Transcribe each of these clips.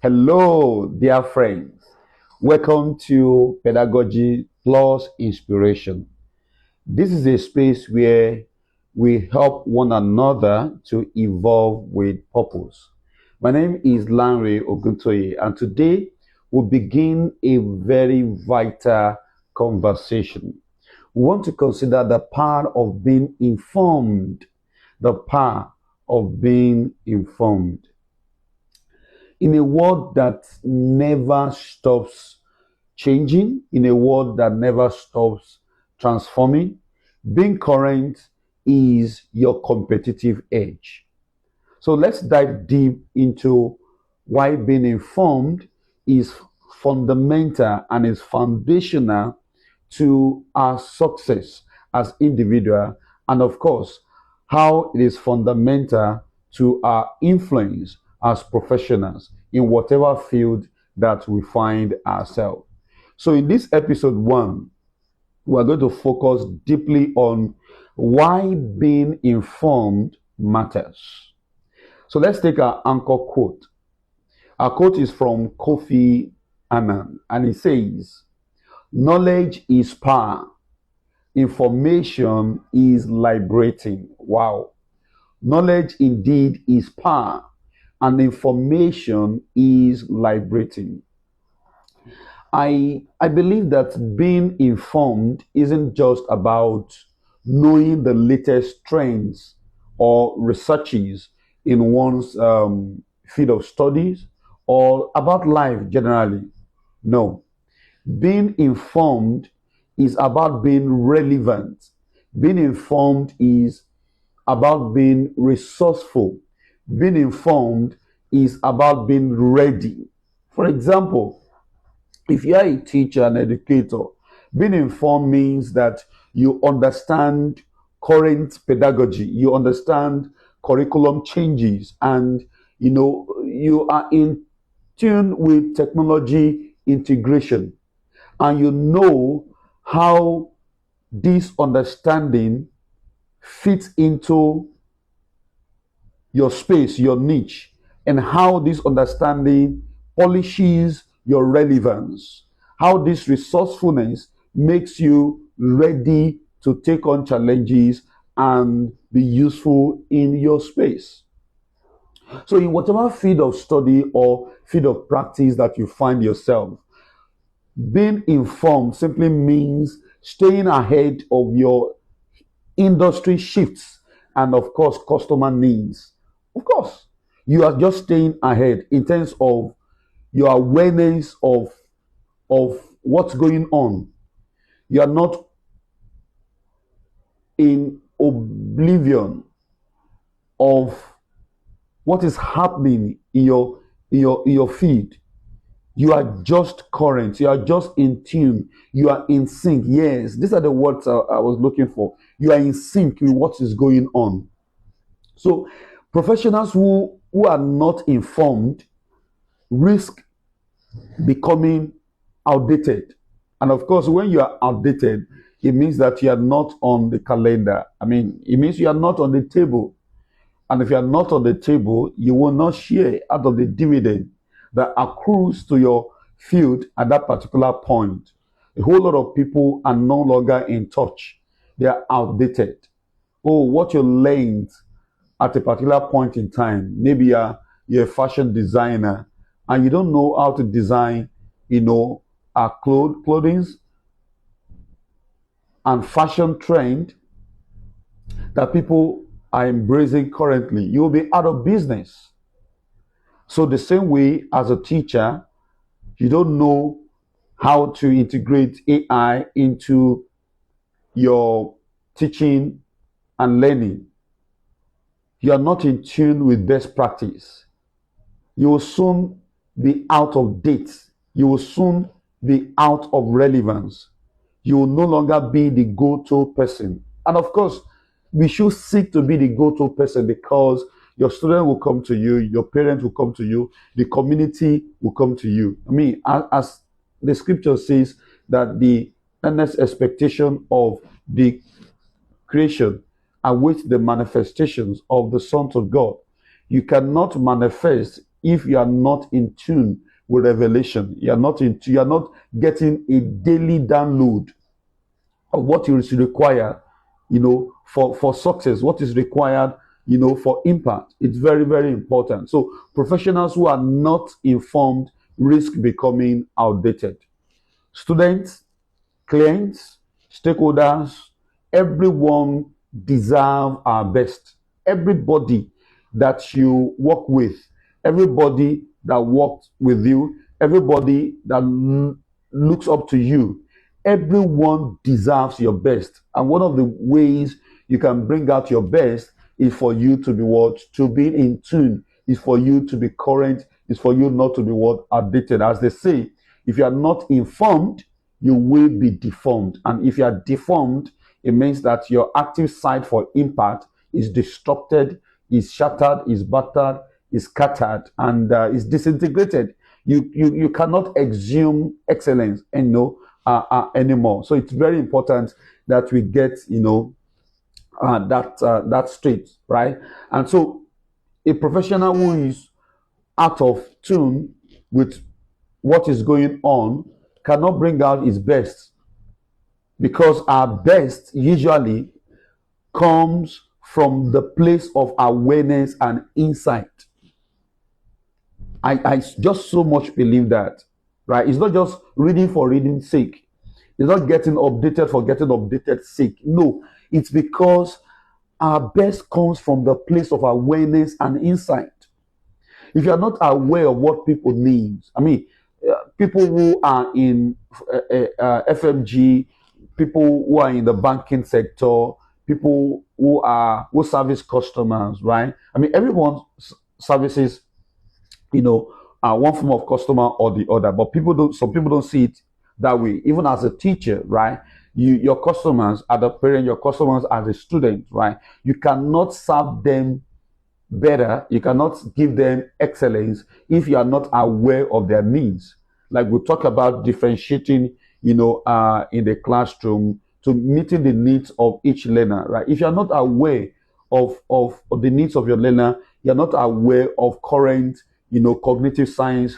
Hello, dear friends. Welcome to Pedagogy Plus Inspiration. This is a space where we help one another to evolve with purpose. My name is Lanre Oguntoye, and today we begin a very vital conversation. We want to consider the power of being informed. The power of being informed. In a world that never stops changing, in a world that never stops transforming, being current is your competitive edge. So let's dive deep into why being informed is fundamental and is foundational to our success as individual, and of course how it is fundamental to our influence as professionals in whatever field that we find ourselves. So in this episode 1, we're going to focus deeply on why being informed matters. So let's take our anchor quote. Our quote is from Kofi Annan, and it says, "Knowledge is power. Information is liberating." Wow. Knowledge indeed is power, and information is liberating. I believe that being informed isn't just about knowing the latest trends or researches in one's field of studies or about life generally. No. Being informed is about being relevant. Being informed is about being resourceful. Being informed is about being ready. For example, if you are a teacher and educator, being informed means that you understand current pedagogy, you understand curriculum changes, and you are in tune with technology integration, and you know how this understanding fits into your space, your niche, and how this understanding polishes your relevance, how this resourcefulness makes you ready to take on challenges and be useful in your space. So, in whatever field of study or field of practice that you find yourself, being informed simply means staying ahead of your industry shifts and, of course, customer needs. Of course, you are just staying ahead in terms of your awareness of what's going on. You are not in oblivion of what is happening in your field. You are just current. You are just in tune. You are in sync. Yes, these are the words I was looking for. You are in sync with what is going on. So, professionals who are not informed risk becoming outdated. And of course, when you are outdated, it means that you are not on the calendar. I mean, it means you are not on the table. And if you are not on the table, you will not share out of the dividend that accrues to your field at that particular point. A whole lot of people are no longer in touch. They are outdated. Oh, what you learned at a particular point in time. Maybe you're a fashion designer and you don't know how to design, clothing and fashion trend that people are embracing currently. You will be out of business. So the same way as a teacher, you don't know how to integrate AI into your teaching and learning. You are not in tune with best practice. You will soon be out of date. You will soon be out of relevance. You will no longer be the go-to person. And of course, we should seek to be the go-to person because your student will come to you, your parents will come to you, the community will come to you. I mean, as the scripture says that the earnest expectation of the creation awaits the manifestations of the sons of God. You cannot manifest if you are not in tune with revelation. You are not getting a daily download of what is required, for success, what is required, for impact. It's very, very important. So professionals who are not informed risk becoming outdated. Students, clients, stakeholders, everyone deserve our best. Everybody that you work with, everybody that works with you, everybody that looks up to you, everyone deserves your best. And one of the ways you can bring out your best is for you to be what? To be in tune, is for you to be current, is for you not to be what? Outdated. As they say, if you are not informed, you will be deformed. And if you are deformed, it means that your active side for impact is disrupted, is shattered, is battered, is scattered, and is disintegrated. You cannot exhume excellence and anymore. So it's very important that we get that straight, right? And so a professional who is out of tune with what is going on cannot bring out his best, because our best usually comes from the place of awareness and insight. I just so much believe that, right? It's not just reading for reading's sake. It's not getting updated for getting updated sake. No, it's because our best comes from the place of awareness and insight. If you are not aware of what people need, I mean, people who are in FMG, people who are in the banking sector, people who service customers, right? I mean, everyone services, one form of customer or the other, but some people don't see it that way. Even as a teacher, right? Your customers are the parent, your customers are the student, right? You cannot serve them better, you cannot give them excellence if you are not aware of their needs. Like we talk about differentiating, in the classroom to meeting the needs of each learner, right? If you are not aware of the needs of your learner, you are not aware of current, cognitive science,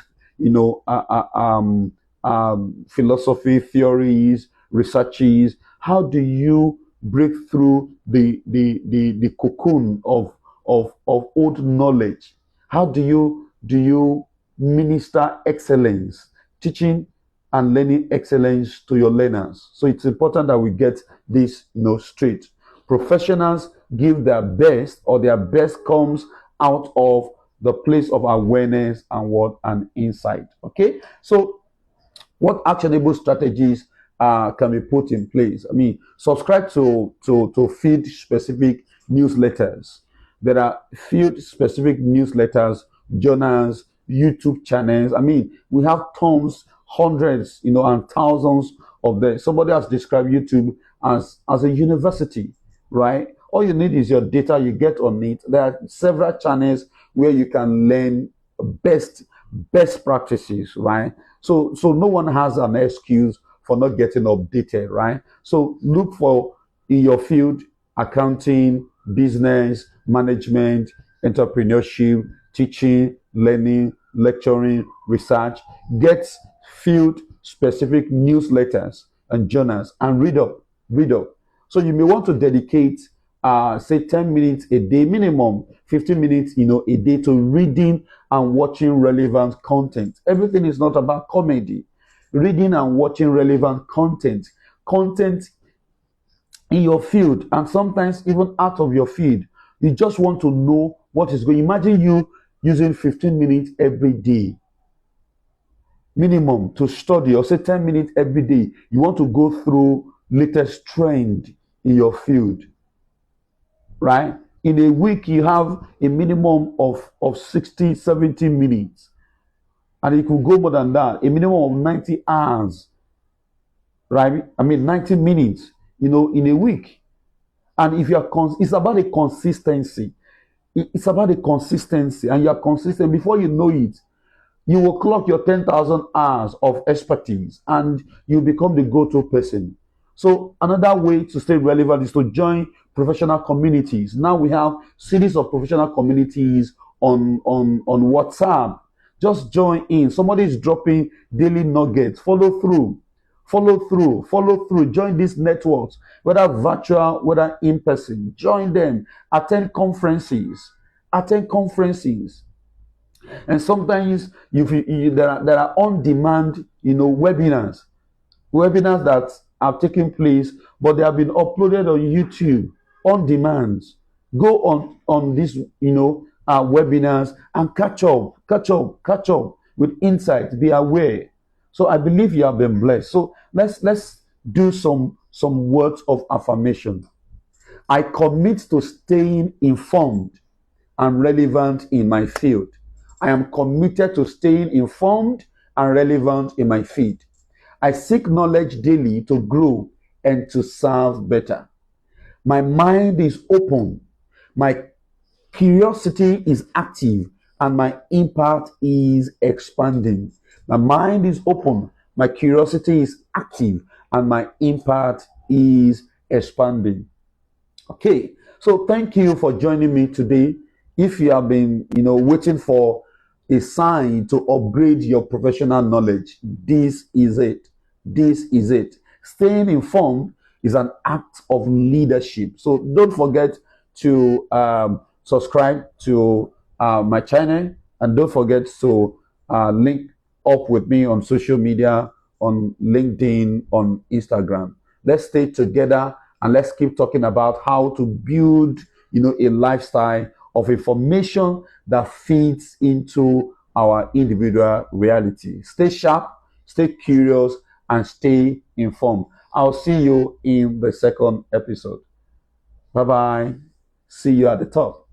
philosophy, theories, researches. How do you break through the cocoon of old knowledge? How do you minister excellence, teaching and learning excellence to your learners? So it's important that we get this straight. Professionals give their best, or their best comes out of the place of awareness and insight. Okay, so what actionable strategies can be put in place? I mean, subscribe to feed specific newsletters. There are field specific newsletters, journals, YouTube channels. I mean, we have tons, hundreds, and thousands of them. Somebody has described YouTube as a university, right? All you need is your data, you get on it. There are several channels where you can learn best practices, right? So no one has an excuse for not getting updated, right? So look for in your field, accounting, business, management, entrepreneurship, teaching, learning, lecturing, research. Get field specific newsletters and journals and read up. So you may want to dedicate say 10 minutes a day, minimum 15 minutes a day, to reading and watching relevant content. Everything is not about comedy. Reading and watching relevant content in your field, and sometimes even out of your field. You just want to know what is going. Imagine you using 15 minutes every day minimum to study, or say 10 minutes every day. You want to go through latest trend in your field, right? In a week, you have a minimum of 60, 70 minutes. And it could go more than that, a minimum of 90 hours, right? I mean, 90 minutes, in a week. And if you are, it's about a consistency. It's about a consistency, and you are consistent. Before you know it, you will clock your 10,000 hours of expertise, and you become the go-to person. So another way to stay relevant is to join professional communities. Now we have series of professional communities on WhatsApp. Just join in. Somebody is dropping daily nuggets. Follow through. Follow through. Follow through. Join these networks, whether virtual, whether in person. Join them. Attend conferences. Attend conferences. And sometimes there are on demand, webinars that have taken place, but they have been uploaded on YouTube on demand. Go on these webinars and catch up with insight. Be aware. So I believe you have been blessed. So let's do some words of affirmation. I commit to staying informed and relevant in my field. I am committed to staying informed and relevant in my field. I seek knowledge daily to grow and to serve better. My mind is open, my curiosity is active, and my impact is expanding. My mind is open, my curiosity is active, and my impact is expanding. Okay, so thank you for joining me today. If you have been, waiting for a sign to upgrade your professional knowledge, this is it. This is it. Staying informed is an act of leadership. So don't forget to subscribe to my channel, and don't forget to link up with me on social media, on LinkedIn, on Instagram. Let's stay together and let's keep talking about how to build, a lifestyle of information that fits into our individual reality. Stay sharp, stay curious, and stay informed. I'll see you in the second episode. Bye bye. See you at the top.